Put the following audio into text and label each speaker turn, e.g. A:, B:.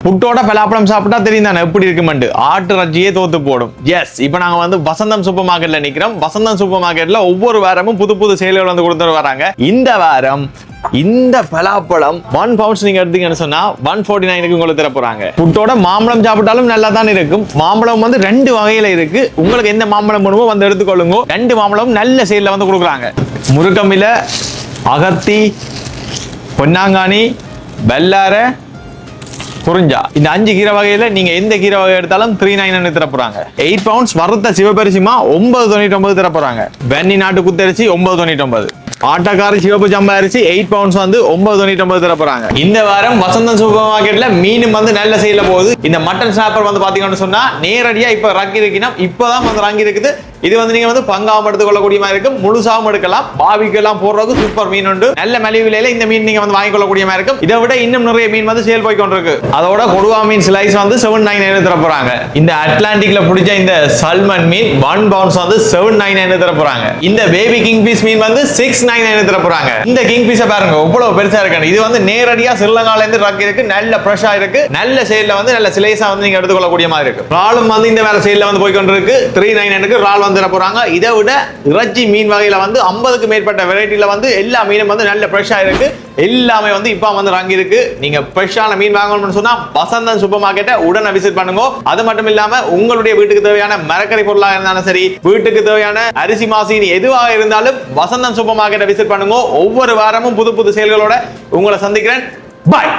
A: புட்டோட பலாப்பழம் சாப்பிட்டா தெரியும் தானே எப்படி இருக்குமெண்டு. ஆட்டு இறைச்சியே தோத்து போடும். எஸ், இப்போ நாங்க வந்து வசந்தம் சூப்பர் மார்க்கெட்ல நிக்கிறோம். வசந்தம் சூப்பர் மார்க்கெட்ல ஒவ்வொரு வாரமும் புது புது செயல்கள் வந்து கொடுத்துட்டு வராங்க. இந்த வாரம் இந்த பலாப்பழம் 1 பவுண்ட்ஸ் நீங்க எடுத்தீங்கன்னு சொன்னா 149க்கு உங்களுக்கு தர போறாங்க. புட்டோட மாம்பழம் சாப்பிட்டாலும் நல்லா தான் இருக்கும். மாம்பழம் வந்து 2 வகையில இருக்கு. உங்களுக்கு எந்த மாம்பழம் வேணுமோ வந்து எடுத்துக்கொள்ளுங்க. 2 மாம்பழம் நல்ல சேல்ல வந்து கொடுக்குறாங்க. முருக்கமில, அகத்தி, பொன்னாங்கானி, பெல்லார, குறிஞ்சா, இந்த 5 கீரை வகையில நீங்க எந்த கீரை வகை எடுத்தாலும் 399 தர போறாங்க. 8 பவுண்ட்ஸ் வறுத்த சிவப்பரிசிமா 999 தர போறாங்க. வெண்ணி நாட்டு குத்தரிசி 999. ஆட்டக்காரி சிவப்பு ஜம்பா அரிசி 8 பவுண்ட்ஸ் வந்து 999 தர போறாங்க. இந்த வாரம் வசந்தம் சூப்பர் மார்க்கெட்ல மீனும் வந்து நல்ல சேல்ல போகுது. இந்த மட்டன் ஸ்னாப்பர் வந்து பாத்தீங்கன்னு சொன்னா நேரடியா இப்ப ரங்கி இருக்குன்னா இப்பதான் வந்து ரங்கி இருக்குது. இது வந்து நீங்க வந்து பங்காவும் எடுத்துக்கொள்ளக்கூடிய மாதிரி இருக்கும், முழுசாவும் எடுக்கலாம். பாவிக்கு எல்லாம் போடுறதுக்கு சூப்பர் மீன் உண்டு. நல்ல மலிவு விலையில இந்த மீன் நீங்க வந்து வாங்கிக்கொள்ளக்கூடிய மாதிரி இருக்கும். இதை விட இன்னும் நிறைய மீன் வந்து சேல் போய் கொண்டிருக்கு. அதோட கொடுவா மீன் ஸ்லைஸ் வந்து 799 தர போறாங்க. இந்த அட்லாண்டிக்ல பிடிச்ச இந்த சல்மன் மீன் 1 பவுண்ட்ஸ் வந்து 799 தர போறாங்க. இந்த பேபி கிங் பீஸ் மீன் வந்து 699 தர போறாங்க. இந்த கிங் பீஸை பாருங்க எவ்வளவு பெருசா இருக்கு. இது வந்து நேரடியா ஸ்ரீலங்கால இருந்து ரக்கி இருக்கு. நல்ல ஃப்ரெஷ்ஷா இருக்கு. நல்ல சேல்ல வந்து நல்ல ஸ்லைஸா வந்து நீங்க எடுத்துக்கொள்ளக்கூடிய மாதிரி இருக்கு. ராலும் வந்து இந்த வேற சேல்ல வந்து போய் கொண்டிருக்கு. 399க்கு ரால் வந்து தர போறாங்க. இதை விட இறைச்சி மீன் வகையில வந்து 50க்கு மேற்பட்ட வெரைட்டில வந்து எல்லா மீனும் வந்து நல்ல ஃப்ரெஷ்ஷா இருக்கு. எல்லாமே வந்து இப்ப வந்து ரங்கி இருக்கு. நீங்க ஃப்ரெஷ்ஷான மீன் வாங்கணும்னு சொன்னா வசந்தம் சூப்பர் மார்க்கெட்டை உடனே விசிட் பண்ணுங்க. அது மட்டும் இல்லாம உங்களுடைய வீட்டுக்கு தேவையான மரக்கறி பொருளாக இருந்தாலும் சரி, வீட்டுக்கு தேவையான அரிசி மாசினி எதுவாக இருந்தாலும் வசந்தம் சூப்பர் மார்க்கெட்டை விசிட் பண்ணுங்க. ஒவ்வொரு வாரமும் புது புது செயல்களோட உங்களை சந்திக்கிறேன். பாய்.